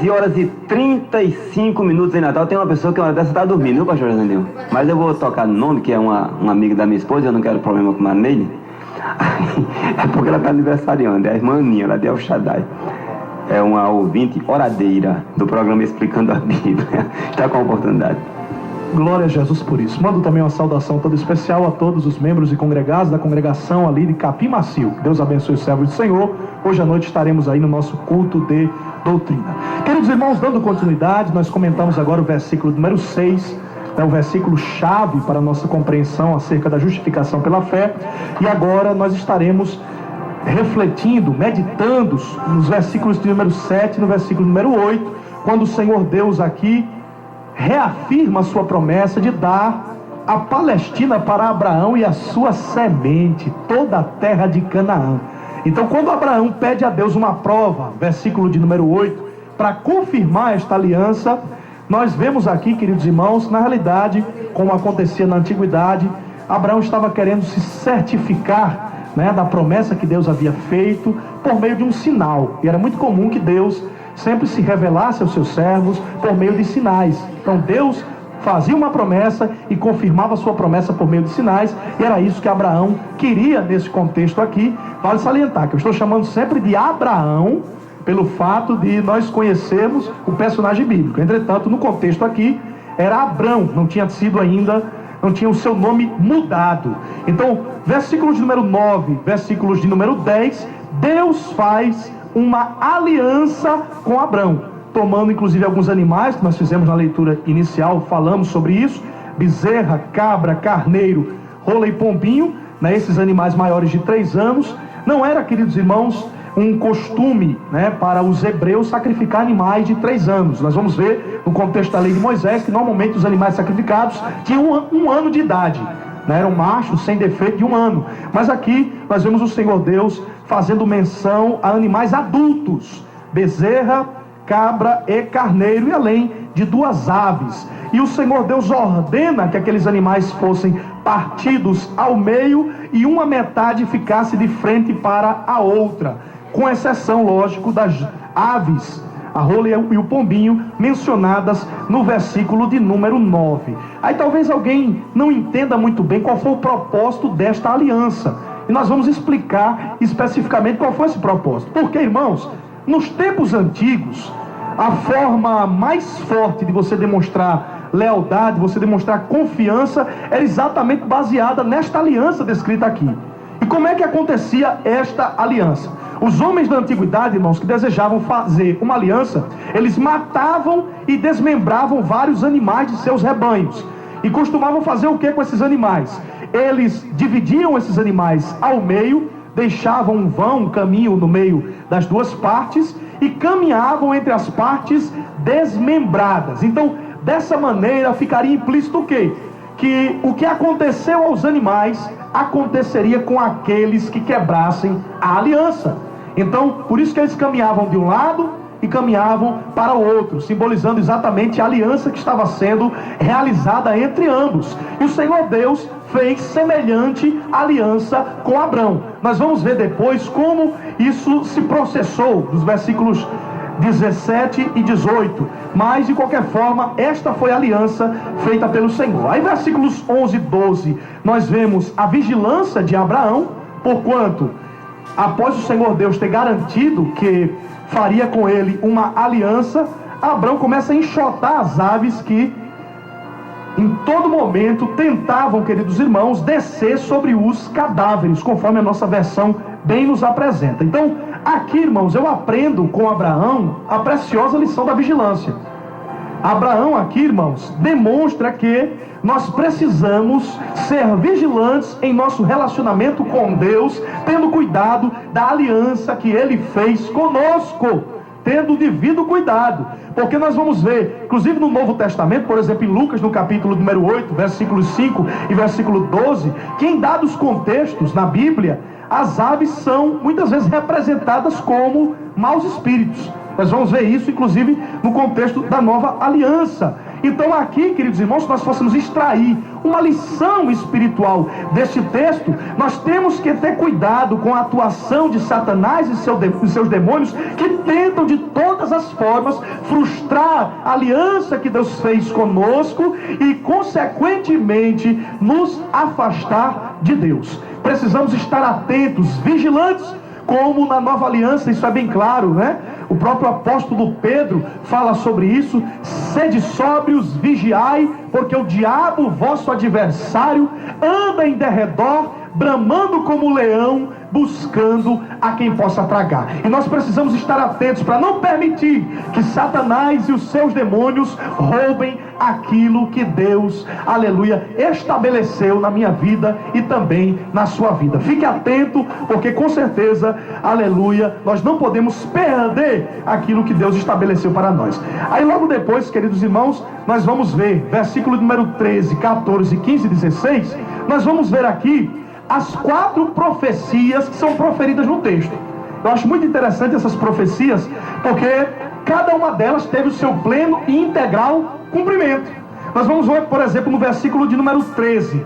13h35 em Natal. Tem uma pessoa que uma dessa está dormindo, viu, pastor José? Mas eu vou tocar no nome, que é uma amiga da minha esposa, eu não quero problema com a Neile. É porque ela está aniversariando, é a irmã Aninha, lá de El Shaddai. É uma ouvinte oradeira do programa Explicando a Bíblia. Está com a oportunidade. Glória a Jesus por isso. Mando também uma saudação toda especial a todos os membros e congregados da congregação ali de Capim Macio. Deus abençoe os servos do Senhor. Hoje à noite estaremos aí no nosso culto de doutrina. Queridos irmãos, dando continuidade, nós comentamos agora o versículo número 6, o versículo chave para a nossa compreensão acerca da justificação pela fé. E agora nós estaremos refletindo, meditando nos versículos de número 7 e no versículo número 8, quando o Senhor Deus aqui reafirma a sua promessa de dar a Palestina para Abraão e a sua semente, toda a terra de Canaã. Então, quando Abraão pede a Deus uma prova, versículo de número 8, para confirmar esta aliança, nós vemos aqui, queridos irmãos, na realidade, como acontecia na antiguidade, Abraão estava querendo se certificar, da promessa que Deus havia feito por meio de um sinal. E era muito comum que Deus sempre se revelasse aos seus servos por meio de sinais. Então Deus fazia uma promessa e confirmava a sua promessa por meio de sinais, e era isso que Abraão queria nesse contexto aqui. Vale salientar que eu estou chamando sempre de Abraão pelo fato de nós conhecermos o personagem bíblico. Entretanto, no contexto aqui era Abrão, não tinha o seu nome mudado. Então, versículos de número 9, versículos de número 10, Deus faz uma aliança com Abrão, tomando inclusive alguns animais que nós fizemos na leitura inicial, falamos sobre isso: bezerra, cabra, carneiro, rola e pombinho, esses animais maiores de 3 anos. Não era, queridos irmãos, um costume para os hebreus sacrificar animais de 3 anos. Nós vamos ver no contexto da lei de Moisés que normalmente os animais sacrificados tinham um ano de idade, eram machos sem defeito de 1 ano. Mas aqui nós vemos o Senhor Deus fazendo menção a animais adultos: bezerra, cabra e carneiro, e além de 2 aves. E o Senhor Deus ordena que aqueles animais fossem partidos ao meio e uma metade ficasse de frente para a outra, com exceção, lógico, das aves, a rola e o pombinho, mencionadas no versículo de número 9. Aí talvez alguém não entenda muito bem qual foi o propósito desta aliança, e nós vamos explicar especificamente qual foi esse propósito. Porque, irmãos, nos tempos antigos, a forma mais forte de você demonstrar lealdade, você demonstrar confiança, era exatamente baseada nesta aliança descrita aqui. E como é que acontecia esta aliança? Os homens da antiguidade, irmãos, que desejavam fazer uma aliança, eles matavam e desmembravam vários animais de seus rebanhos. E costumavam fazer o que com esses animais? Eles dividiam esses animais ao meio, deixavam um vão, um caminho no meio das 2 partes, e caminhavam entre as partes desmembradas. Então, dessa maneira, ficaria implícito o quê? Que o que aconteceu aos animais aconteceria com aqueles que quebrassem a aliança. Então, por isso que eles caminhavam de um lado e caminhavam para o outro, simbolizando exatamente a aliança que estava sendo realizada entre ambos. E o Senhor Deus fez semelhante aliança com Abrão. Nós vamos ver depois como isso se processou, nos versículos 17 e 18. Mas, de qualquer forma, esta foi a aliança feita pelo Senhor. Aí, versículos 11 e 12, nós vemos a vigilância de Abraão, porquanto, após o Senhor Deus ter garantido que faria com ele uma aliança, Abrão começa a enxotar as aves que em todo momento tentavam, queridos irmãos, descer sobre os cadáveres, conforme a nossa versão bem nos apresenta. Então, aqui, irmãos, eu aprendo com Abraão a preciosa lição da vigilância. Abraão aqui, irmãos, demonstra que nós precisamos ser vigilantes em nosso relacionamento com Deus, tendo cuidado da aliança que Ele fez conosco, tendo o devido cuidado. Porque nós vamos ver, inclusive no Novo Testamento, por exemplo, em Lucas, no capítulo número 8, versículos 5 e versículo 12, que em dados contextos na Bíblia, as aves são muitas vezes representadas como maus espíritos. Nós vamos ver isso, inclusive, no contexto da nova aliança. Então aqui, queridos irmãos, se nós fôssemos extrair uma lição espiritual deste texto. Nós temos que ter cuidado com a atuação de Satanás e seus demônios, que tentam de todas as formas frustrar a aliança que Deus fez conosco e, consequentemente, nos afastar de Deus. Precisamos estar atentos, vigilantes, como na nova aliança, isso é bem claro, né? O próprio apóstolo Pedro fala sobre isso: sede sóbrios, vigiai, porque o diabo, vosso adversário, anda em derredor, bramando como leão, buscando a quem possa tragar. E nós precisamos estar atentos para não permitir que Satanás e os seus demônios roubem aquilo que Deus, aleluia, estabeleceu na minha vida e também na sua vida. Fique atento, porque com certeza, aleluia, nós não podemos perder aquilo que Deus estabeleceu para nós. Aí logo depois, queridos irmãos, nós vamos ver versículo número 13, 14, 15 e 16. Nós vamos ver aqui as 4 profecias que são proferidas no texto. Eu acho muito interessante essas profecias, porque cada uma delas teve o seu pleno e integral cumprimento. Nós vamos ver, por exemplo, no versículo de número 13,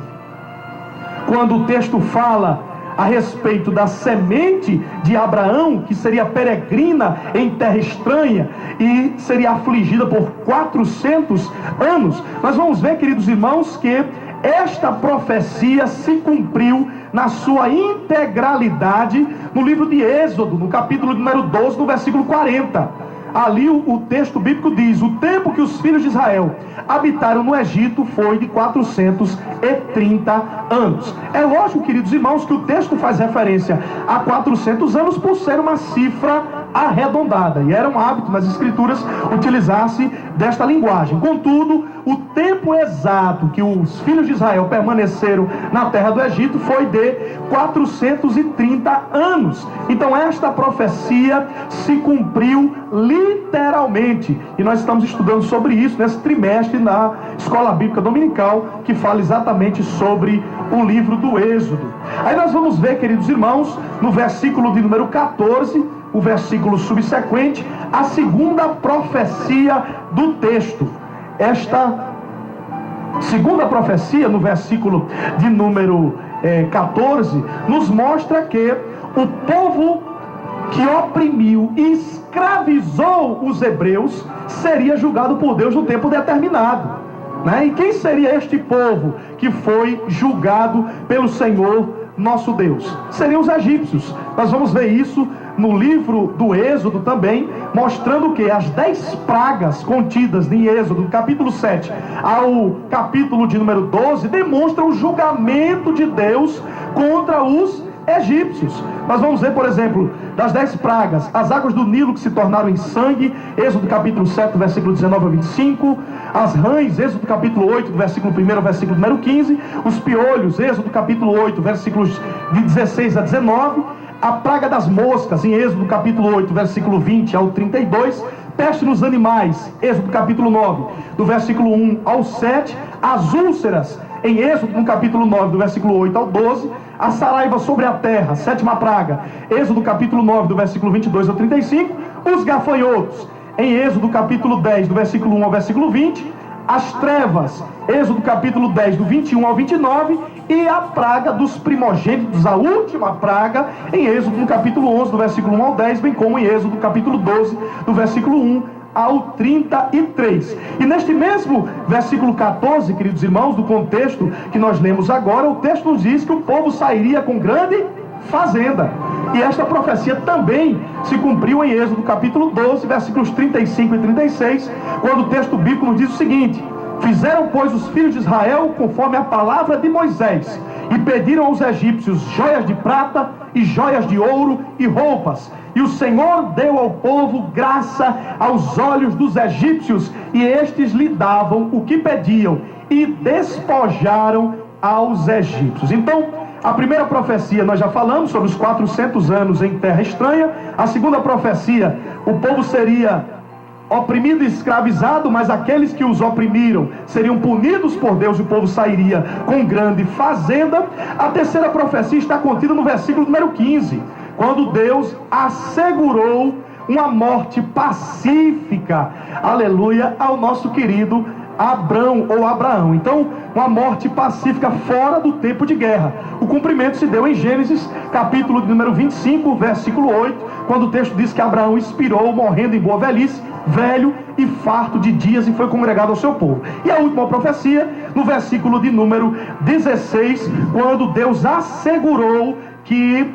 quando o texto fala a respeito da semente de Abraão, que seria peregrina em terra estranha e seria afligida por 400 anos. Nós vamos ver, queridos irmãos, que esta profecia se cumpriu na sua integralidade no livro de Êxodo, no capítulo número 12, no versículo 40. Ali o texto bíblico diz: o tempo que os filhos de Israel habitaram no Egito foi de 430 anos. É lógico, queridos irmãos, que o texto faz referência a 400 anos por ser uma cifra arredondada, e era um hábito nas escrituras utilizar-se desta linguagem. Contudo, o tempo exato que os filhos de Israel permaneceram na terra do Egito foi de 430 anos. Então esta profecia se cumpriu literalmente, e nós estamos estudando sobre isso nesse trimestre na Escola Bíblica Dominical, que fala exatamente sobre o livro do Êxodo. Aí nós vamos ver, queridos irmãos, no versículo de número 14, o versículo subsequente, a segunda profecia do texto. Esta segunda profecia, no versículo de número 14, nos mostra que o povo que oprimiu e escravizou os hebreus seria julgado por Deus no tempo determinado, né? E quem seria este povo que foi julgado pelo Senhor nosso Deus? Seriam os egípcios. Nós vamos ver isso no livro do Êxodo também, mostrando que as 10 pragas contidas em Êxodo, do capítulo 7 ao capítulo de número 12, demonstram o julgamento de Deus contra os egípcios. Nós vamos ver, por exemplo, das 10 pragas, as águas do Nilo que se tornaram em sangue, Êxodo capítulo 7, versículo 19 a 25, as rãs, Êxodo capítulo 8, do versículo 1 ao versículo número 15, os piolhos, Êxodo capítulo 8, versículos de 16 a 19, a praga das moscas, em Êxodo capítulo 8, versículo 20 ao 32, peste nos animais, Êxodo capítulo 9, do versículo 1 ao 7, as úlceras, em Êxodo no capítulo 9, do versículo 8 ao 12, a saraiva sobre a terra, 7ª praga, Êxodo capítulo 9, do versículo 22 ao 35, os gafanhotos, em Êxodo capítulo 10, do versículo 1 ao versículo 20, as trevas, Êxodo capítulo 10, do 21 ao 29, e a praga dos primogênitos, a última praga, em Êxodo no capítulo 11, do versículo 1 ao 10, bem como em Êxodo capítulo 12, do versículo 1 ao 33. E neste mesmo versículo 14, queridos irmãos, do contexto que nós lemos agora, o texto nos diz que o povo sairia com grande fazenda. E esta profecia também se cumpriu em Êxodo capítulo 12, versículos 35 e 36, quando o texto bíblico nos diz o seguinte: fizeram, pois, os filhos de Israel conforme a palavra de Moisés, e pediram aos egípcios joias de prata e joias de ouro e roupas. E o Senhor deu ao povo graça aos olhos dos egípcios, e estes lhe davam o que pediam, e despojaram aos egípcios. Então, a primeira profecia nós já falamos sobre os 400 anos em terra estranha. A segunda profecia, o povo seria oprimido e escravizado, mas aqueles que os oprimiram seriam punidos por Deus e o povo sairia com grande fazenda. A terceira profecia está contida no versículo número 15, quando Deus assegurou uma morte pacífica, aleluia, ao nosso querido Abrão ou Abraão. Então, uma morte pacífica fora do tempo de guerra. O cumprimento se deu em Gênesis, capítulo de número 25, versículo 8, quando o texto diz que Abraão expirou, morrendo em boa velhice, velho e farto de dias, e foi congregado ao seu povo. E a última profecia, no versículo de número 16, quando Deus assegurou que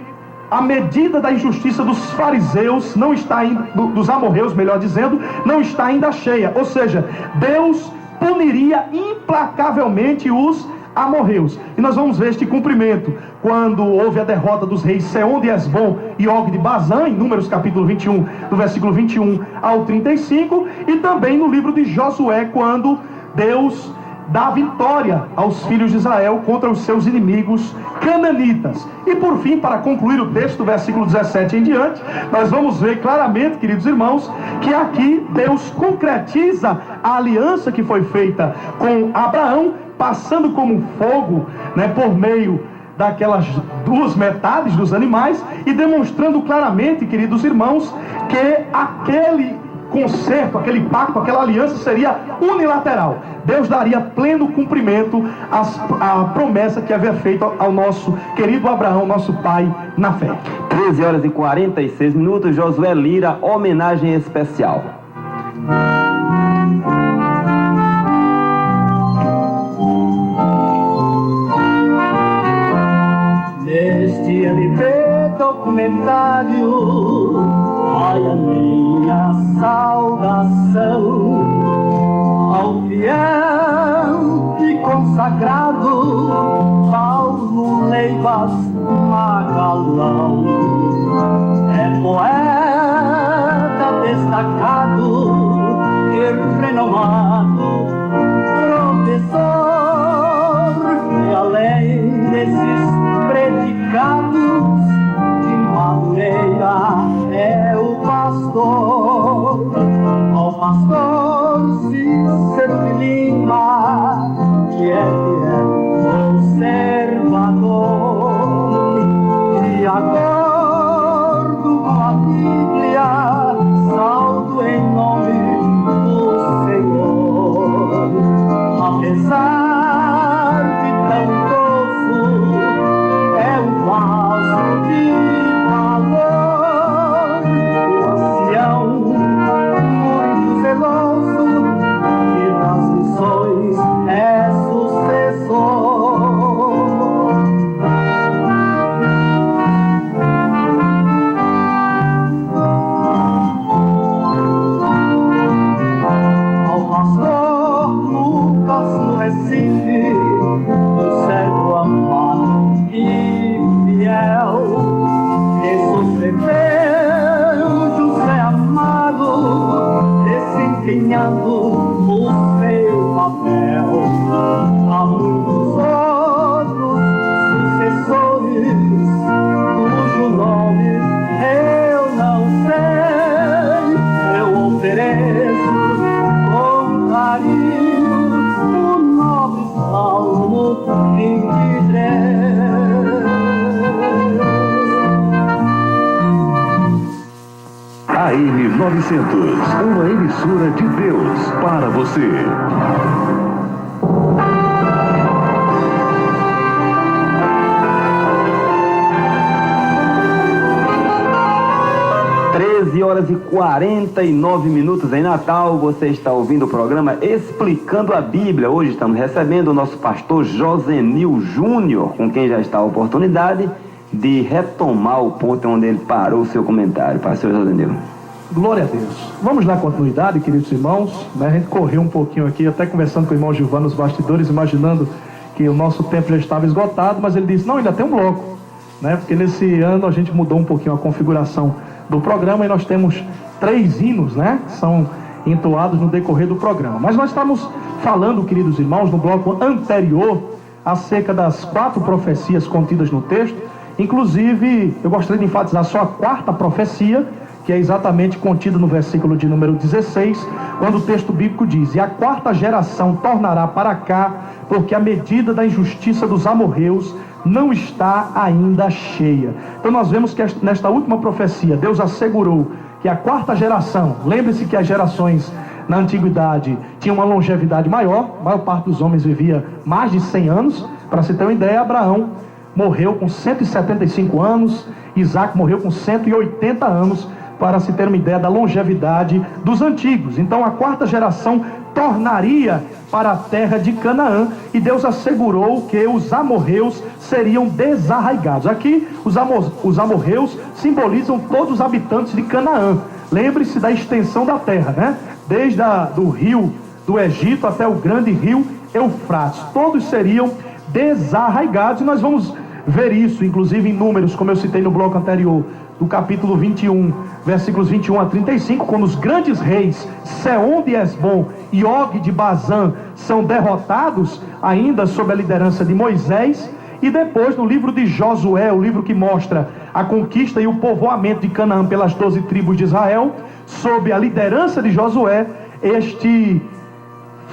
a medida da injustiça dos fariseus não está ainda, dos amorreus, melhor dizendo, não está ainda cheia. Ou seja, Deus puniria implacavelmente os amorreus. E nós vamos ver este cumprimento quando houve a derrota dos reis Seom de Esbom e Og de Bazã, em Números capítulo 21, do versículo 21 ao 35, e também no livro de Josué, quando Deus dá vitória aos filhos de Israel contra os seus inimigos cananitas. E por fim, para concluir o texto, versículo 17 em diante, nós vamos ver claramente, queridos irmãos, que aqui Deus concretiza a aliança que foi feita com Abraão, passando como um fogo, por meio daquelas duas metades dos animais, e demonstrando claramente, queridos irmãos, que aquele concerto, aquele pacto, aquela aliança seria unilateral. Deus daria pleno cumprimento à promessa que havia feito ao nosso querido Abraão, nosso pai na fé. 13 horas e 46 minutos, Josué Lira, homenagem especial. Neste LP documentário vai a minha saudação ao fiel e consagrado Paulo Leivas Magalhães. É poeta destacado e renomado professor, e além desses predicados de Madureira é o pastor, ao pastor Cícero de Lima, que é conservador, de acordo com a Bíblia, saldo em nome do Senhor. Apesar de tão grosso, é um vaso de valor, o ancião muito zeloso, que nas missões é sucessor. Ao pastor Lucas no Recife, o servo amado e fiel, que sucedeu José Amado, desempenhando o seu papel. Há muitos outros sucessores, cujo nome eu não sei. Eu ofereço com carinho o nobre Salmo 23. AM 900, uma emissora de Deus para você. Horas e 49 minutos em Natal. Você está ouvindo o programa Explicando a Bíblia. Hoje estamos recebendo o nosso pastor Josenil Júnior, com quem já está a oportunidade de retomar o ponto onde ele parou o seu comentário. Pastor Josenil. Glória a Deus. Vamos dar continuidade, queridos irmãos. A gente correu um pouquinho aqui, até conversando com o irmão Gilvan nos bastidores, imaginando que o nosso tempo já estava esgotado, mas ele disse, não, ainda tem um bloco, porque nesse ano a gente mudou um pouquinho a configuração do programa e nós temos 3 hinos, que são entoados no decorrer do programa. Mas nós estamos falando, queridos irmãos, no bloco anterior, acerca das 4 profecias contidas no texto. Inclusive, eu gostaria de enfatizar só a 4ª profecia, que é exatamente contida no versículo de número 16, quando o texto bíblico diz, e a 4ª geração tornará para cá, porque a medida da injustiça dos amorreus não está ainda cheia. Então nós vemos que nesta última profecia, Deus assegurou que a 4ª geração, lembre-se que as gerações na antiguidade tinha uma longevidade maior. A maior parte dos homens vivia mais de 100 anos. Para se ter uma ideia, Abraão morreu com 175 anos, Isaac morreu com 180 anos, para se ter uma ideia da longevidade dos antigos. Então a quarta geração tornaria para a terra de Canaã, e Deus assegurou que os amorreus seriam desarraigados. Aqui os amorreus simbolizam todos os habitantes de Canaã. Lembre-se da extensão da terra, né? Desde do rio do Egito até o grande rio Eufrates. Todos seriam desarraigados, e nós vamos ver isso, inclusive em Números, como eu citei no bloco anterior, do capítulo 21, versículos 21 a 35, quando os grandes reis Seom de Esbom e Og de Bazã são derrotados, ainda sob a liderança de Moisés. E depois no livro de Josué, o livro que mostra a conquista e o povoamento de Canaã pelas 12 tribos de Israel, sob a liderança de Josué, este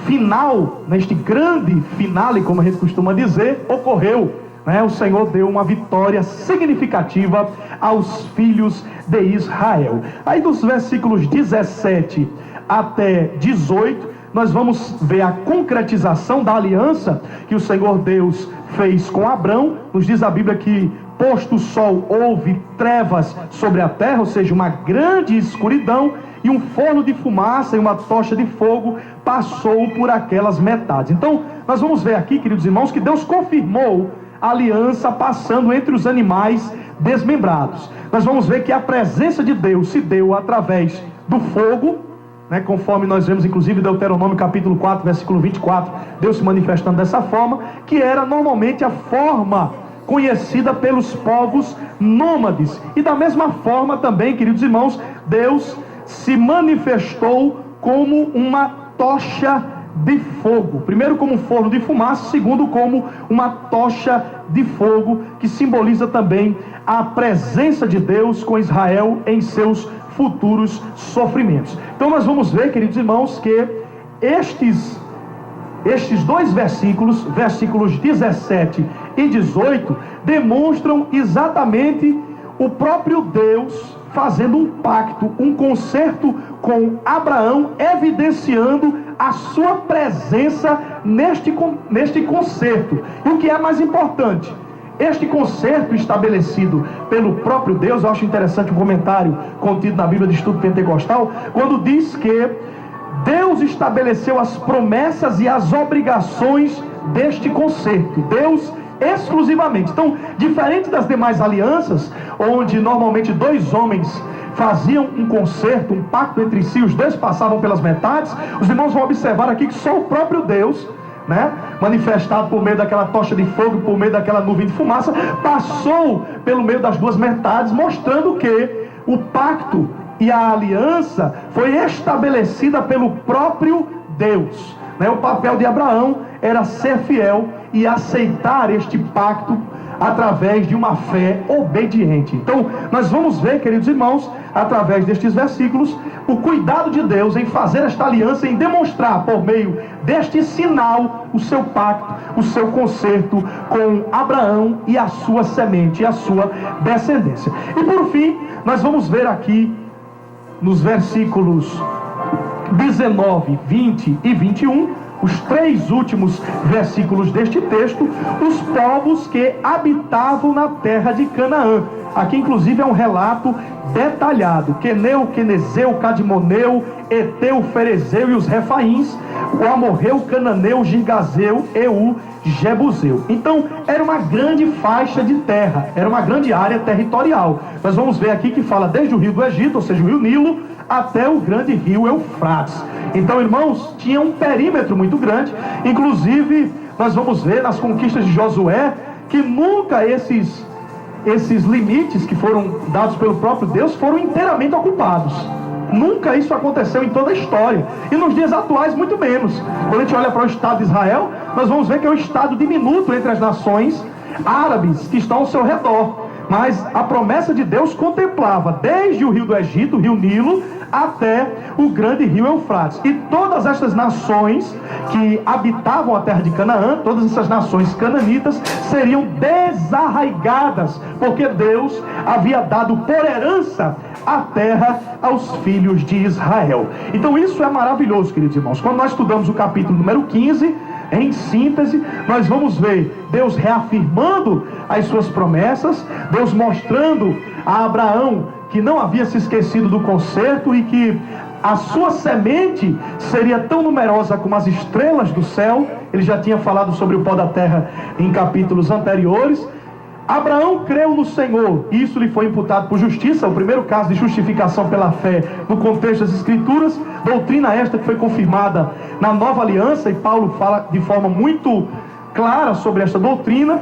final, neste grande finale, como a gente costuma dizer, ocorreu. O Senhor deu uma vitória significativa aos filhos de Israel. Aí dos versículos 17 até 18, nós vamos ver a concretização da aliança que o Senhor Deus fez com Abrão. Nos diz a Bíblia que, posto o sol, houve trevas sobre a terra, ou seja, uma grande escuridão, e um forno de fumaça e uma tocha de fogo passou por aquelas metades. Então, nós vamos ver aqui, queridos irmãos, que Deus confirmou a aliança passando entre os animais desmembrados. Nós vamos ver que a presença de Deus se deu através do fogo, conforme nós vemos inclusive em Deuteronômio capítulo 4, versículo 24, Deus se manifestando dessa forma, que era normalmente a forma conhecida pelos povos nômades. E da mesma forma também, queridos irmãos, Deus se manifestou como uma tocha de fogo. Primeiro como um forno de fumaça, segundo como uma tocha de fogo, que simboliza também a presença de Deus com Israel em seus futuros sofrimentos. Então nós vamos ver, queridos irmãos, que estes dois versículos, versículos 17 e 18, demonstram exatamente o próprio Deus fazendo um pacto, um concerto com Abraão, evidenciando a sua presença neste concerto. E o que é mais importante, este concerto estabelecido pelo próprio Deus, eu acho interessante um comentário contido na Bíblia de Estudo Pentecostal, quando diz que Deus estabeleceu as promessas e as obrigações deste concerto. Deus exclusivamente. Então, diferente das demais alianças, onde normalmente dois homens faziam um concerto, um pacto entre si, os dois passavam pelas metades, os irmãos vão observar aqui que só o próprio Deus, manifestado por meio daquela tocha de fogo, por meio daquela nuvem de fumaça, passou pelo meio das duas metades, mostrando que o pacto e a aliança foi estabelecida pelo próprio Deus. O papel de Abraão era ser fiel e aceitar este pacto através de uma fé obediente. Então, nós vamos ver, queridos irmãos, através destes versículos, o cuidado de Deus em fazer esta aliança, em demonstrar por meio deste sinal o seu pacto, o seu concerto com Abraão e a sua semente, e a sua descendência. E por fim, nós vamos ver aqui nos versículos 19, 20 e 21, os três últimos versículos deste texto, os povos que habitavam na terra de Canaã. Aqui inclusive é um relato detalhado: Queneu, Quenezeu, Cadmoneu, Eteu, Ferezeu e os Refaíns, o Amorreu, Cananeu, Girgazeu, Eu, Jebuseu. Então era uma grande faixa de terra, era uma grande área territorial. Nós vamos ver aqui que fala desde o rio do Egito, ou seja, o rio Nilo, até o grande rio Eufrates. Então, irmãos, tinha um perímetro muito grande. Inclusive, nós vamos ver nas conquistas de Josué que nunca esses limites que foram dados pelo próprio Deus foram inteiramente ocupados. Nunca isso aconteceu em toda a história. E nos dias atuais, muito menos. Quando a gente olha para o Estado de Israel, nós vamos ver que é um Estado diminuto entre as nações árabes que estão ao seu redor. Mas a promessa de Deus contemplava desde o rio do Egito, o rio Nilo, até o grande rio Eufrates. E todas estas nações que habitavam a terra de Canaã, todas essas nações cananitas, seriam desarraigadas, porque Deus havia dado por herança a terra aos filhos de Israel. Então isso é maravilhoso, queridos irmãos. Quando nós estudamos o capítulo número 15, em síntese, nós vamos ver Deus reafirmando as suas promessas, Deus mostrando a Abraão que não havia se esquecido do concerto e que a sua semente seria tão numerosa como as estrelas do céu. Ele já tinha falado sobre o pó da terra em capítulos anteriores. Abraão creu no Senhor, e isso lhe foi imputado por justiça, o primeiro caso de justificação pela fé no contexto das Escrituras, doutrina esta que foi confirmada na Nova Aliança, e Paulo fala de forma muito clara sobre esta doutrina.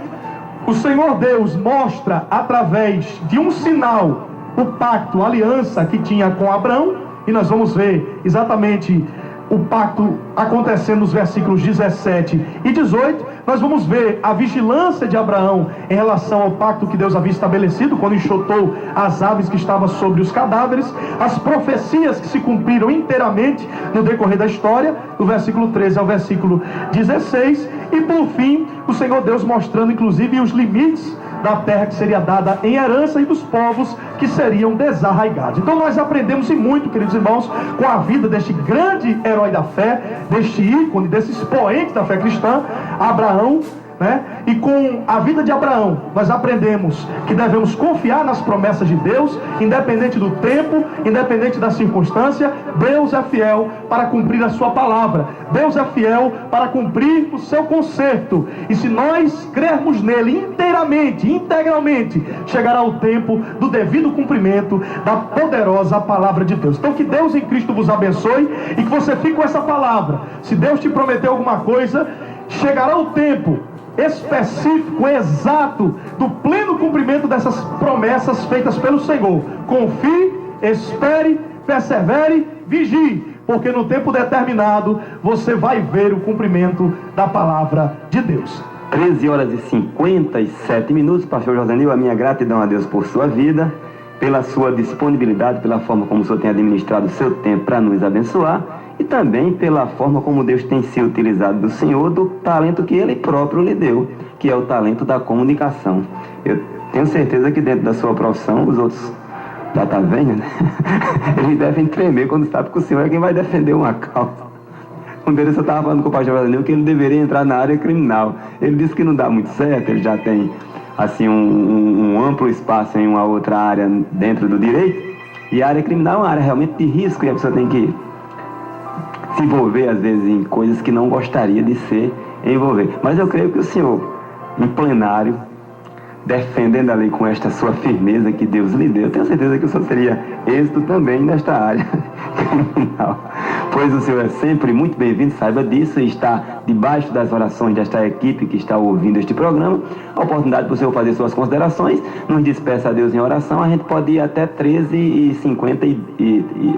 O Senhor Deus mostra através de um sinal o pacto, a aliança que tinha com Abraão, e nós vamos ver exatamente o pacto acontecendo nos versículos 17 e 18, nós vamos ver a vigilância de Abraão em relação ao pacto que Deus havia estabelecido, quando enxotou as aves que estavam sobre os cadáveres, as profecias que se cumpriram inteiramente no decorrer da história, do versículo 13 ao versículo 16, e por fim, o Senhor Deus mostrando inclusive os limites da terra que seria dada em herança e dos povos que seriam desarraigados. Então nós aprendemos e muito, queridos irmãos, com a vida deste grande herói da fé, deste ícone, desse expoente da fé cristã, Abraão, né? E com a vida de Abraão, nós aprendemos que devemos confiar nas promessas de Deus, independente do tempo, independente da circunstância. Deus é fiel para cumprir a sua palavra, Deus é fiel para cumprir o seu concerto, e se nós crermos nele inteiramente, integralmente, chegará o tempo do devido cumprimento da poderosa palavra de Deus. Então que Deus em Cristo vos abençoe, e que você fique com essa palavra. Se Deus te prometeu alguma coisa, chegará o tempo específico, exato, do pleno cumprimento dessas promessas feitas pelo Senhor. Confie, espere, persevere, vigie, porque no tempo determinado você vai ver o cumprimento da palavra de Deus. 13 horas e 57 minutos, pastor Josenil, a minha gratidão a Deus por sua vida, pela sua disponibilidade, pela forma como o senhor tem administrado o seu tempo para nos abençoar, e também pela forma como Deus tem se utilizado do Senhor, do talento que Ele próprio lhe deu, que é o talento da comunicação. Eu tenho certeza que dentro da sua profissão, os outros já tá vendo, né? Eles devem tremer quando sabe que o Senhor é quem vai defender uma causa. Um deles eu estava falando com o pastor Brasil que ele deveria entrar na área criminal. Ele disse que não dá muito certo, ele já tem assim um amplo espaço em uma outra área dentro do direito, e a área criminal é uma área realmente de risco, e a pessoa tem que se envolver às vezes em coisas que não gostaria de se envolver. Mas eu creio que o senhor, em plenário, defendendo a lei com esta sua firmeza que Deus lhe deu, eu tenho certeza que o senhor seria êxito também nesta área criminal, pois o senhor é sempre muito bem-vindo, saiba disso, e está debaixo das orações desta equipe que está ouvindo este programa. A oportunidade para o senhor fazer suas considerações, nos despeça a Deus em oração. A gente pode ir até 13h50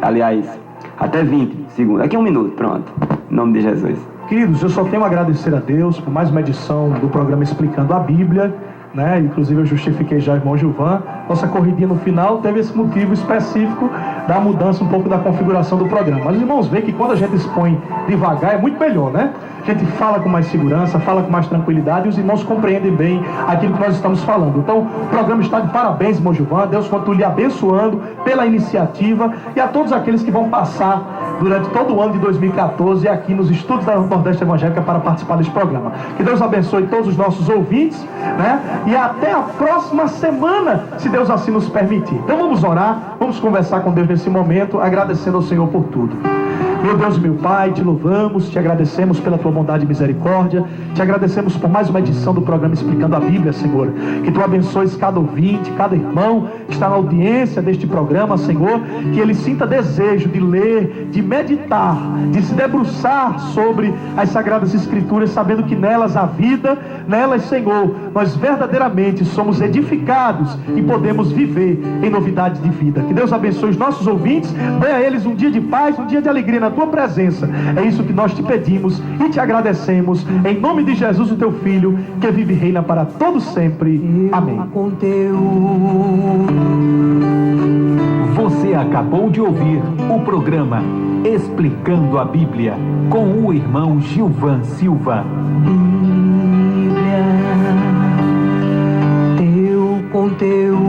aliás, até 20 segundos. Aqui 1 minuto, pronto. Em nome de Jesus. Queridos, eu só tenho a agradecer a Deus por mais uma edição do programa Explicando a Bíblia, né? Inclusive eu justifiquei já o irmão Gilvan. Nossa corridinha no final teve esse motivo específico da mudança um pouco da configuração do programa. Mas os irmãos veem que quando a gente expõe devagar é muito melhor, né? A gente fala com mais segurança, fala com mais tranquilidade, e os irmãos compreendem bem aquilo que nós estamos falando. Então, o programa está de parabéns, irmão Gilvan. Deus continue lhe abençoando pela iniciativa, e a todos aqueles que vão passar durante todo o ano de 2014 aqui nos estudos da Nordeste Evangélica para participar deste programa. Que Deus abençoe todos os nossos ouvintes, né? E até a próxima semana, se Deus assim nos permitir. Então vamos orar, vamos conversar com Deus nesse momento, agradecendo ao Senhor por tudo. Meu Deus, meu Pai, te louvamos, te agradecemos pela tua bondade e misericórdia, te agradecemos por mais uma edição do programa Explicando a Bíblia, Senhor. Que tu abençoes cada ouvinte, cada irmão que está na audiência deste programa, Senhor, que ele sinta desejo de ler, de meditar, de se debruçar sobre as Sagradas Escrituras, sabendo que nelas há vida, nelas, Senhor, nós verdadeiramente somos edificados e podemos viver em novidade de vida. Que Deus abençoe os nossos ouvintes, dê a eles um dia de paz, um dia de alegria, alegria na tua presença. É isso que nós te pedimos e te agradecemos, em nome de Jesus, o teu Filho, que vive e reina para todo sempre. Amém. Você acabou de ouvir o programa Explicando a Bíblia, com o irmão Gilvan Silva. Bíblia, teu conteúdo